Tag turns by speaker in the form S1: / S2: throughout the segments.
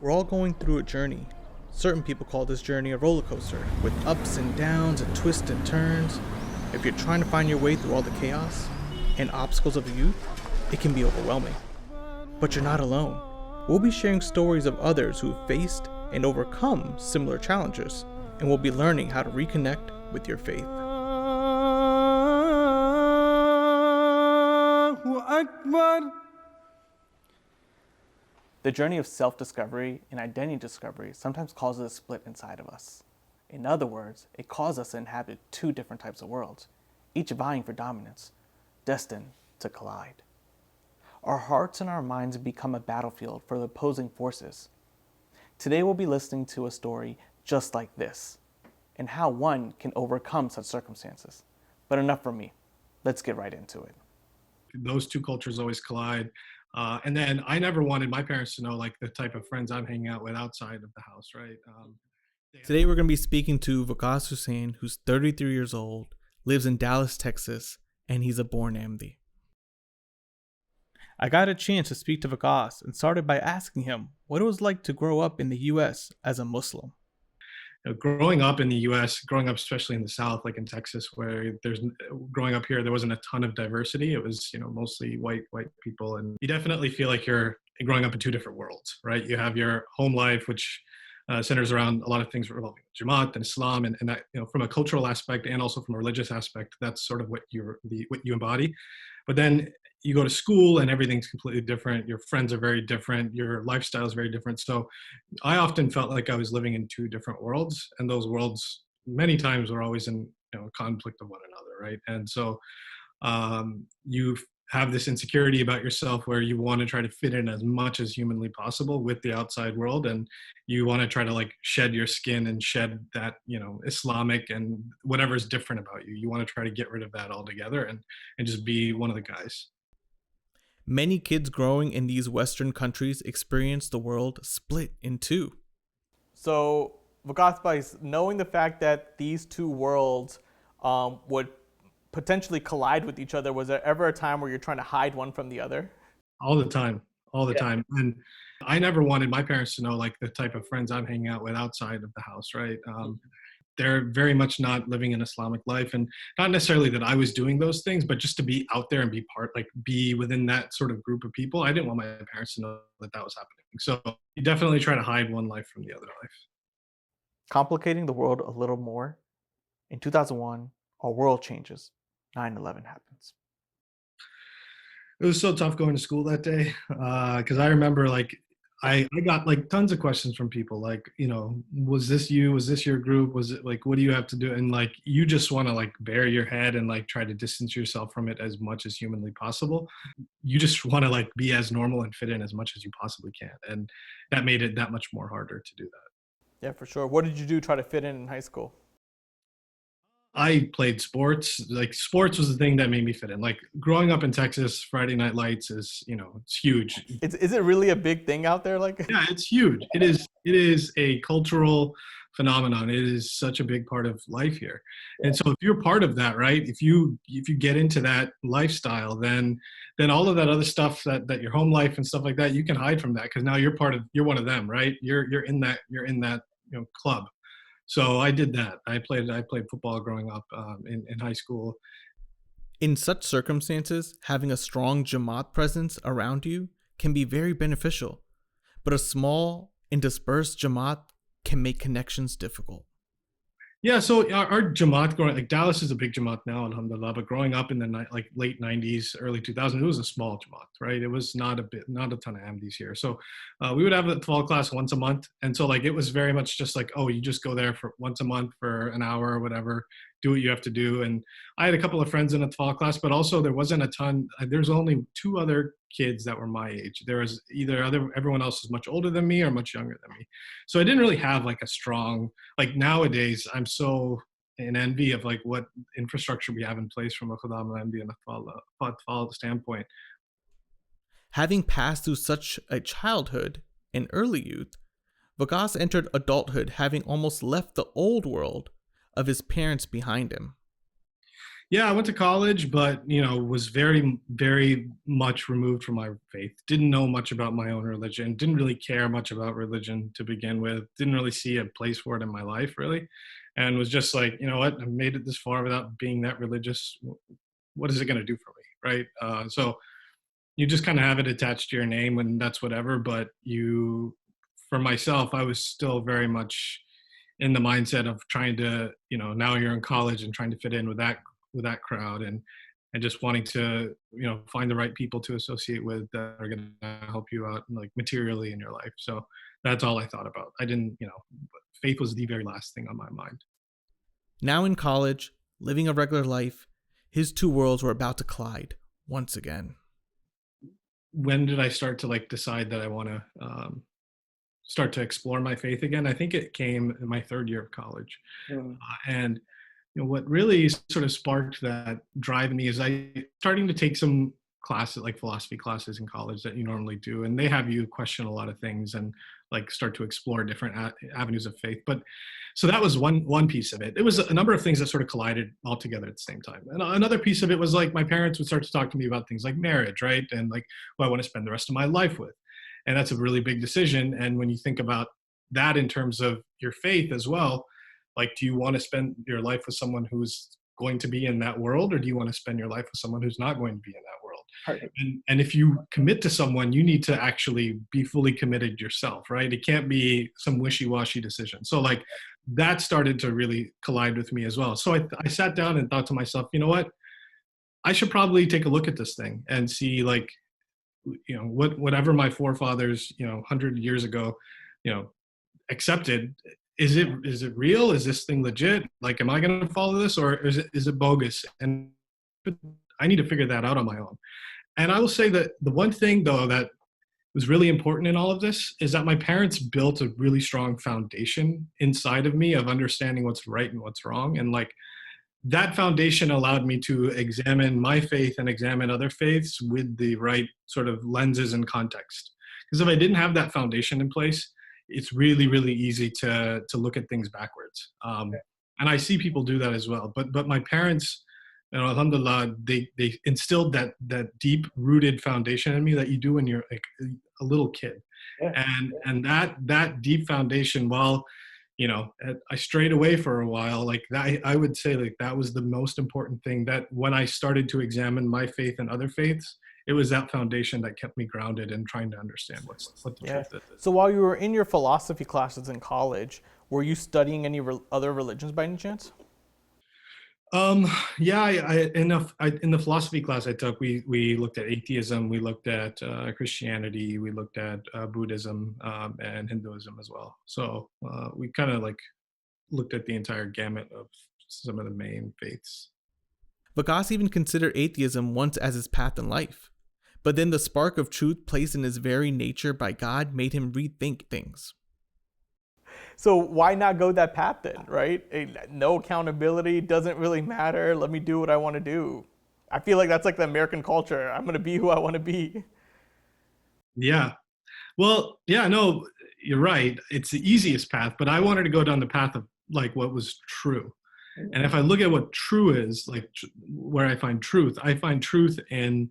S1: We're all going through a journey. Certain people call this journey a roller coaster, with ups and downs and twists and turns. If you're trying to find your way through all the chaos and obstacles of youth, it can be overwhelming. But you're not alone. We'll be sharing stories of others who've faced and overcome similar challenges, and we'll be learning how to reconnect with your faith. The journey of self-discovery and identity discovery sometimes causes a split inside of us. In other words, it causes us to inhabit two different types of worlds, each vying for dominance, destined to collide. Our hearts and our minds become a battlefield for the opposing forces. Today we'll be listening to a story just like this, and how one can overcome such circumstances. But enough from me. Let's get right into it.
S2: Those two cultures always collide. And then I never wanted my parents to know like the type of friends I'm hanging out with outside of the house, right?
S1: Today we're going to be speaking to Waqas Hussain, who's 33 years old, lives in Dallas, Texas, and he's a born MD. I got a chance to speak to Waqas and started by asking him what it was like to grow up in the US as a Muslim.
S2: Growing up in the U.S., growing up especially in the South, like in Texas, where growing up here, there wasn't a ton of diversity. It was, mostly white people, and you definitely feel like you're growing up in two different worlds, right? You have your home life, which centers around a lot of things revolving Jamaat and Islam, and that, from a cultural aspect and also from a religious aspect, that's sort of what you embody. But then you go to school and everything's completely different. Your friends are very different. Your lifestyle is very different. So I often felt like I was living in two different worlds, and those worlds many times were always in conflict of one another, right? And so you have this insecurity about yourself where you want to try to fit in as much as humanly possible with the outside world, and you want to try to like shed your skin and shed that Islamic and whatever's different about you. You want to try to get rid of that altogether and just be one of the guys.
S1: Many kids growing in these Western countries experience the world split in two. So, Waqas, by knowing the fact that these two worlds would potentially collide with each other, was there ever a time where you're trying to hide one from the other?
S2: All the time. And I never wanted my parents to know like the type of friends I'm hanging out with outside of the house, right? They're very much not living an Islamic life, and not necessarily that I was doing those things, but just to be out there and be within that sort of group of people. I didn't want my parents to know that was happening. So you definitely try to hide one life from the other life.
S1: Complicating the world a little more, in 2001, our world changes. 9/11 happens.
S2: It was so tough going to school that day because I remember like I got like tons of questions from people like, was this you? Was this your group? Was it like, what do you have to do? And like, you just want to like bury your head and like try to distance yourself from it as much as humanly possible. You just want to like be as normal and fit in as much as you possibly can. And that made it that much more harder to do that.
S1: Yeah, for sure. What did you do to try to fit in high school?
S2: I played sports. Like sports was the thing that made me fit in. Like growing up in Texas, Friday Night Lights is, it's huge.
S1: Is it really a big thing out there? Like,
S2: yeah, it's huge. It is a cultural phenomenon. It is such a big part of life here. Yeah. And so if you're part of that, right? If you get into that lifestyle, then all of that other stuff that your home life and stuff like that, you can hide from that because now you're one of them, right? You're in that club. So I did that. I played football growing up in high school.
S1: In such circumstances, having a strong Jamaat presence around you can be very beneficial, but a small and dispersed Jamaat can make connections difficult.
S2: Yeah, so our Jamaat like Dallas is a big Jamaat now, alhamdulillah, but growing up in the late 90s, early 2000s, it was a small Jamaat, right? It was not a ton of Ahmadis here. So we would have a fall class once a month. And so like it was very much just like, oh, you just go there for once a month for an hour or whatever, do what you have to do. And I had a couple of friends in a fall class, but also there wasn't a ton. There's only two other kids that were my age. There was everyone else was much older than me or much younger than me. So I didn't really have like a strong, like nowadays I'm so in envy of like what infrastructure we have in place from a Khuddam and a Atfal standpoint.
S1: Having passed through such a childhood and early youth, Waqas entered adulthood having almost left the old world of his parents behind him.
S2: Yeah, I went to college, but was very, very much removed from my faith. Didn't know much about my own religion. Didn't really care much about religion to begin with. Didn't really see a place for it in my life, really, and was just like, you know what? I made it this far without being that religious. What is it going to do for me, right? So you just kind of have it attached to your name, and that's whatever. But for myself, I was still very much in the mindset of trying to, now you're in college and trying to fit in with that crowd, and just wanting to, find the right people to associate with that are going to help you out like materially in your life. So that's all I thought about. I didn't, faith was the very last thing on my mind.
S1: Now in college, living a regular life, his two worlds were about to collide once again.
S2: When did I start to like decide that I want to start to explore my faith again? I think it came in my third year of college. And what really sort of sparked that drive in me is I starting to take some classes, like philosophy classes in college that you normally do, and they have you question a lot of things and like start to explore different avenues of faith. But so that was one piece of it. It was a number of things that sort of collided all together at the same time. And another piece of it was like my parents would start to talk to me about things like marriage, right? And like who I want to spend the rest of my life with. And that's a really big decision. And when you think about that in terms of your faith as well, like, do you want to spend your life with someone who's going to be in that world, or do you want to spend your life with someone who's not going to be in that world?
S1: Right.
S2: And if you commit to someone, you need to actually be fully committed yourself, right? It can't be some wishy-washy decision. So like that started to really collide with me as well. So I sat down and thought to myself, you know what? I should probably take a look at this thing and see like, whatever my forefathers, 100 years ago, accepted. Is it real? Is this thing legit? Like, am I going to follow this, or is it bogus? And I need to figure that out on my own. And I will say that the one thing though that was really important in all of this is that my parents built a really strong foundation inside of me of understanding what's right and what's wrong. And like that foundation allowed me to examine my faith and examine other faiths with the right sort of lenses and context. Because if I didn't have that foundation in place, it's really, really easy to look at things backwards. And I see people do that as well. But my parents, alhamdulillah, they instilled that deep rooted foundation in me that you do when you're like a little kid. Yeah. And that deep foundation, while I strayed away for a while, like that, I would say like that was the most important thing, that when I started to examine my faith and other faiths, it was that foundation that kept me grounded and trying to understand what the truth is.
S1: So while you were in your philosophy classes in college, were you studying any other religions by any chance?
S2: Yeah, in the philosophy class I took, we looked at atheism, we looked at Christianity, we looked at Buddhism and Hinduism as well. So we kind of like looked at the entire gamut of some of the main faiths.
S1: Waqas even considered atheism once as his path in life. But then the spark of truth placed in his very nature by God made him rethink things. So why not go that path then, right? No accountability, doesn't really matter. Let me do what I want to do. I feel like that's like the American culture. I'm going to be who I want to be.
S2: Yeah. Well, yeah, no, you're right. It's the easiest path, but I wanted to go down the path of like what was true. And if I look at what true is, like where I find truth in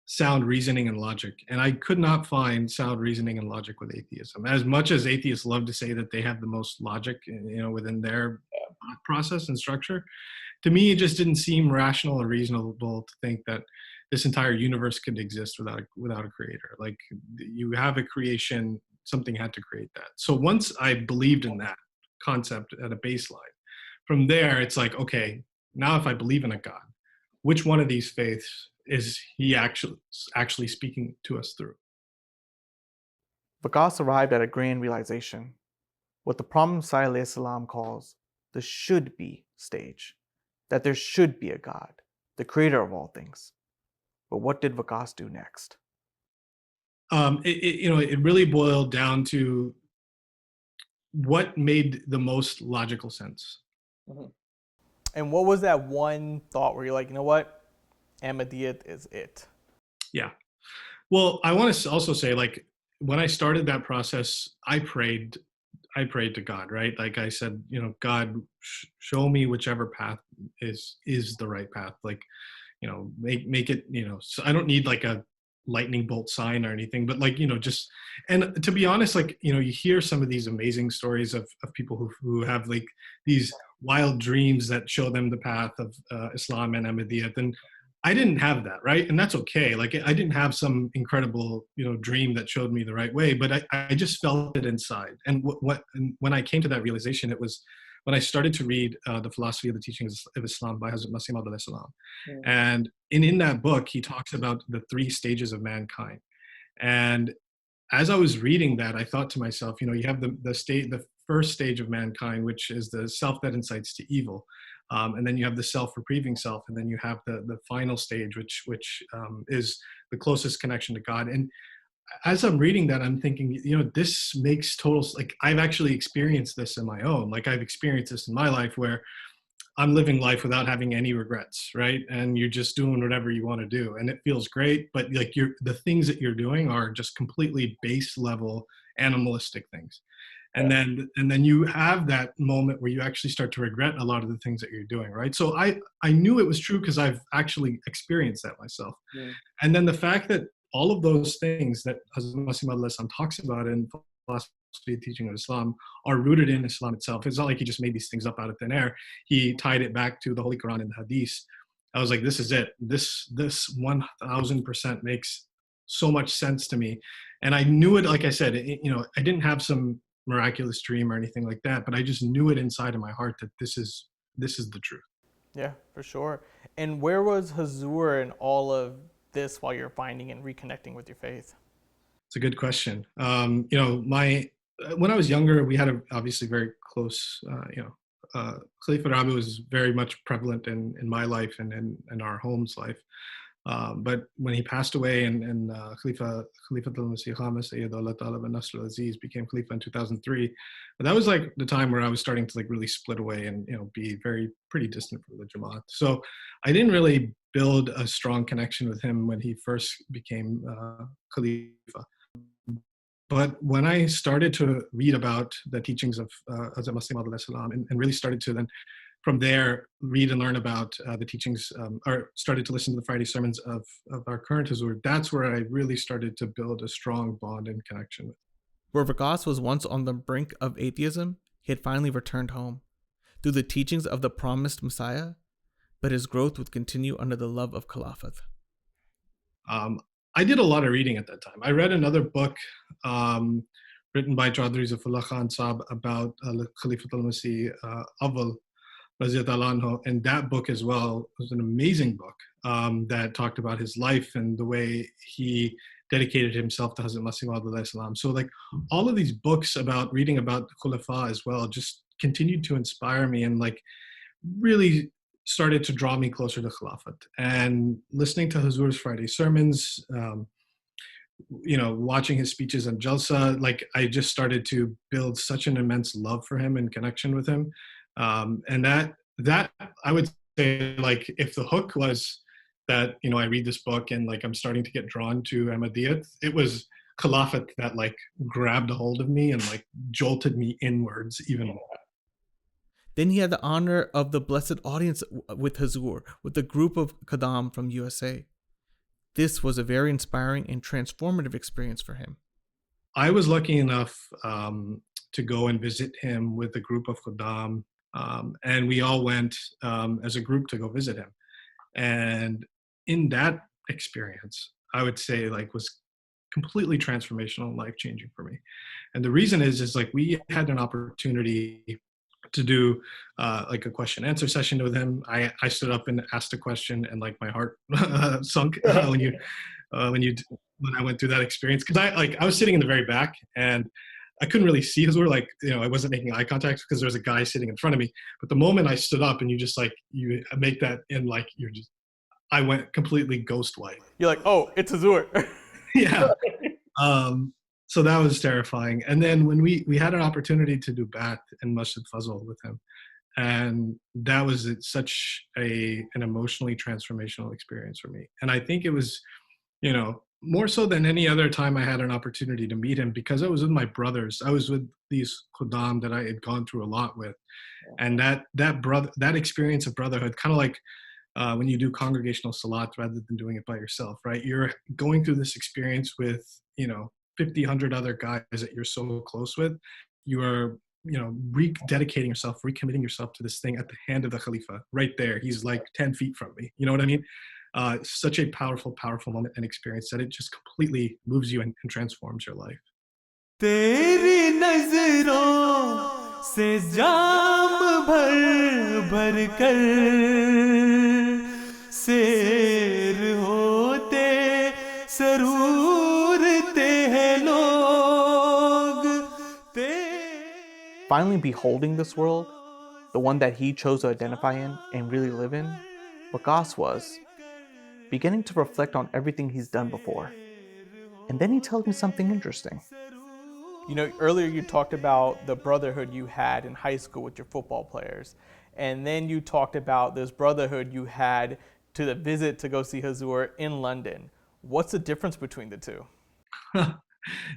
S2: sound reasoning and logic. And I could not find sound reasoning and logic with atheism. As much as atheists love to say that they have the most logic, within their process and structure, to me, it just didn't seem rational or reasonable to think that this entire universe could exist without a creator. Like you have a creation, something had to create that. So once I believed in that concept at a baseline, from there, it's like, okay, now if I believe in a God, which one of these faiths is he actually speaking to us through?
S1: Waqas arrived at a grand realization, what the Prophet Muhammad calls the should be stage, that there should be a God, the creator of all things. But what did Waqas do next?
S2: It really boiled down to what made the most logical sense.
S1: Mm-hmm. And what was that one thought where you're like, you know what? Ahmadiyyat is it.
S2: Yeah. Well, I want to also say, like, when I started that process, I prayed to God, right? Like I said, God, show me whichever path is the right path. Like, make it, so I don't need like a lightning bolt sign or anything, but like, just, and to be honest, like, you hear some of these amazing stories of people who have like these wild dreams that show them the path of Islam and Ahmadiyyat. And I didn't have that, right? And that's okay. Like, I didn't have some incredible, dream that showed me the right way, but I just felt it inside. And and when I came to that realization, it was when I started to read the philosophy of the teachings of Islam by Hazrat Masih Maud salam. And in that book, he talks about the three stages of mankind. And as I was reading that, I thought to myself, you have the first stage of mankind, which is the self that incites to evil. And then you have the self-reprieving self, and then you have the final stage, which is the closest connection to God. And as I'm reading that, I'm thinking, this makes total, like, I've actually experienced this in my own, like, I've experienced this in my life where I'm living life without having any regrets, right? And you're just doing whatever you want to do, and it feels great. But like, the things that you're doing are just completely base level animalistic things. And then you have that moment where you actually start to regret a lot of the things that you're doing, right? So I knew it was true because I've actually experienced that myself. And then the fact that all of those things that Hazrat Masih Maud talks about in philosophy teaching of Islam are rooted in Islam itself. It's not like he just made these things up out of thin air. He tied it back to the Holy Quran and the Hadith. I was like, this is it. This 1000% makes so much sense to me. And I knew it, like I said, I didn't have some miraculous dream or anything like that, but I just knew it inside of my heart that this is the truth.
S1: Yeah, for sure. And where was Hazur in all of this while you're finding and reconnecting with your faith?
S2: It's a good question. When I was younger, we had a obviously very close, Khalifa Rabi was very much prevalent in my life and in our home's life. But when he passed away and Khalifa al-Masih Khamis Sayyidullah Ta'ala bin Nasr al-Aziz became Khalifa in 2003, that was like the time where I was starting to like really split away and be pretty distant from the Jamaat. So I didn't really build a strong connection with him when he first became Khalifa. But when I started to read about the teachings of Hazrat Masih Maud and really started to then from there read and learn about the teachings, or started to listen to the Friday sermons of our current Hazur, that's where I really started to build a strong bond and connection with.
S1: Where Waqas was once on the brink of atheism, he had finally returned home through the teachings of the promised Messiah, but his growth would continue under the love of Khilafat.
S2: I did a lot of reading at that time. I read another book written by Chaudhry Zafullah Khan Saab about Khalifatul Masih Awwal, and that book as well was an amazing book that talked about his life and the way he dedicated himself to Hazrat Masih Maud. So like all of these books about reading about the Khulafa as well just continued to inspire me and like really started to draw me closer to Khilafat. And listening to Hazur's Friday sermons, watching his speeches and Jalsa, like I just started to build such an immense love for him and connection with him. And that I would say, like, if the hook was that, I read this book and like I'm starting to get drawn to Ahmadiyyat, it was Khilafat that like grabbed a hold of me and like jolted me inwards even more.
S1: Then he had the honor of the blessed audience with Hazur, with a group of Khuddam from USA. This was a very inspiring and transformative experience for him.
S2: I was lucky enough to go and visit him with a group of Khuddam, and we all went as a group to go visit him. And in that experience, I would say like was completely transformational and life-changing for me. And the reason is like we had an opportunity to do like a question answer session with him. I stood up and asked a question and like my heart sunk when I went through that experience. Cause I was sitting in the very back and I couldn't really see Hazur, like, I wasn't making eye contact because there was a guy sitting in front of me. But the moment I stood up and you just like, you make that and like, I went completely ghost white.
S1: You're like, oh, it's Hazur.
S2: Yeah. So that was terrifying. And then when we had an opportunity to do Bath in Masjid Fazl with him, and that was such an emotionally transformational experience for me. And I think it was, more so than any other time I had an opportunity to meet him, because I was with my brothers. I was with these Khuddam that I had gone through a lot with, and that experience of brotherhood, kind of like when you do congregational salat rather than doing it by yourself, right? You're going through this experience with 50, 100 other guys that you're so close with. You are rededicating yourself, recommitting yourself to this thing at the hand of the Khalifa, right there. He's like 10 feet from me. You know what I mean? Such a powerful, powerful moment and experience that it just completely moves you and transforms your life.
S3: तेरी नजरों से जाम भर भर कर शेर होते सरूरते हैं लोग
S1: Finally beholding this world, the one that he chose to identify in and really live in, Waqas was beginning to reflect on everything he's done before. And then he tells me something interesting.
S3: You know, earlier you talked about the brotherhood you had in high school with your football players. And then you talked about this brotherhood you had to the visit to go see Hazur in London. What's the difference between the two?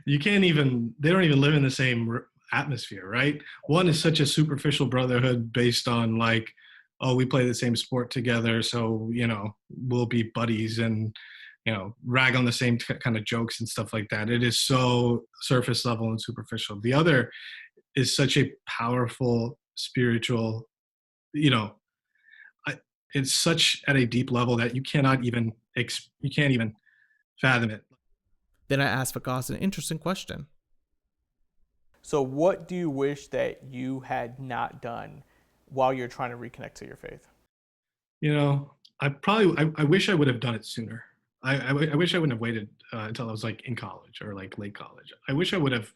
S2: You can't even, they don't even live in the same atmosphere, right? One is such a superficial brotherhood based on like, oh, we play the same sport together, so, we'll be buddies and, rag on the same kind of jokes and stuff like that. It is so surface level and superficial. The other is such a powerful spiritual, it's such at a deep level that you can't even fathom it.
S4: Then I asked Waqas an interesting question.
S3: So what do you wish that you had not done while you're trying to reconnect to your faith?
S2: I wish I would have done it sooner. I wish I wouldn't have waited until I was like in college or like late college. I wish I would have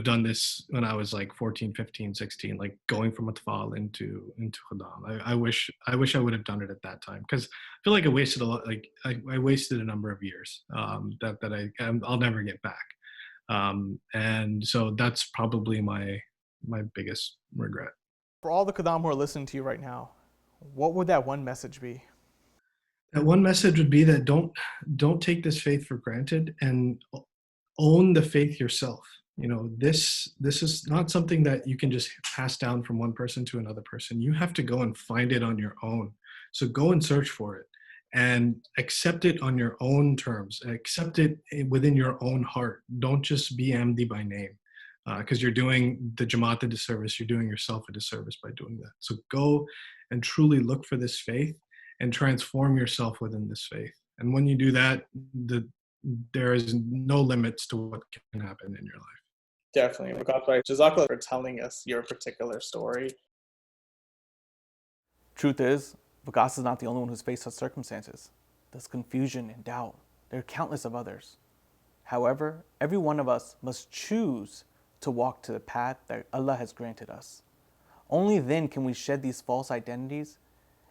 S2: done this when I was like 14, 15, 16, like going from Atfal into Khuddam. I wish I would have done it at that time, because I feel like I wasted a lot. Like I wasted a number of years that I'll never get back. And so that's probably my biggest regret.
S3: For all the Khuddam who are listening to you right now, what would that one message be?
S2: That one message would be that don't take this faith for granted, and own the faith yourself. This is not something that you can just pass down from one person to another person. You have to go and find it on your own. So go and search for it and accept it on your own terms. Accept it within your own heart. Don't just be Ahmadi by name, because you're doing the Jamaat a disservice. You're doing yourself a disservice by doing that. So go and truly look for this faith and transform yourself within this faith. And when you do that, there is no limits to what can happen in your life.
S3: Definitely. Jazakallah for telling us your particular story.
S1: Truth is, Waqas is not the only one who's faced such circumstances. There's confusion and doubt. There are countless of others. However, every one of us must choose to walk to the path that Allah has granted us. Only then can we shed these false identities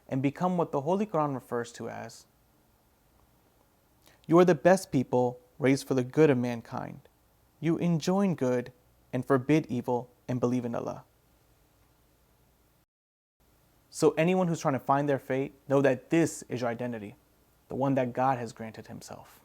S1: and become what the Holy Quran refers to as, "You are the best people raised for the good of mankind. You enjoin good and forbid evil and believe in Allah." So anyone who's trying to find their fate, know that this is your identity, the one that God has granted himself.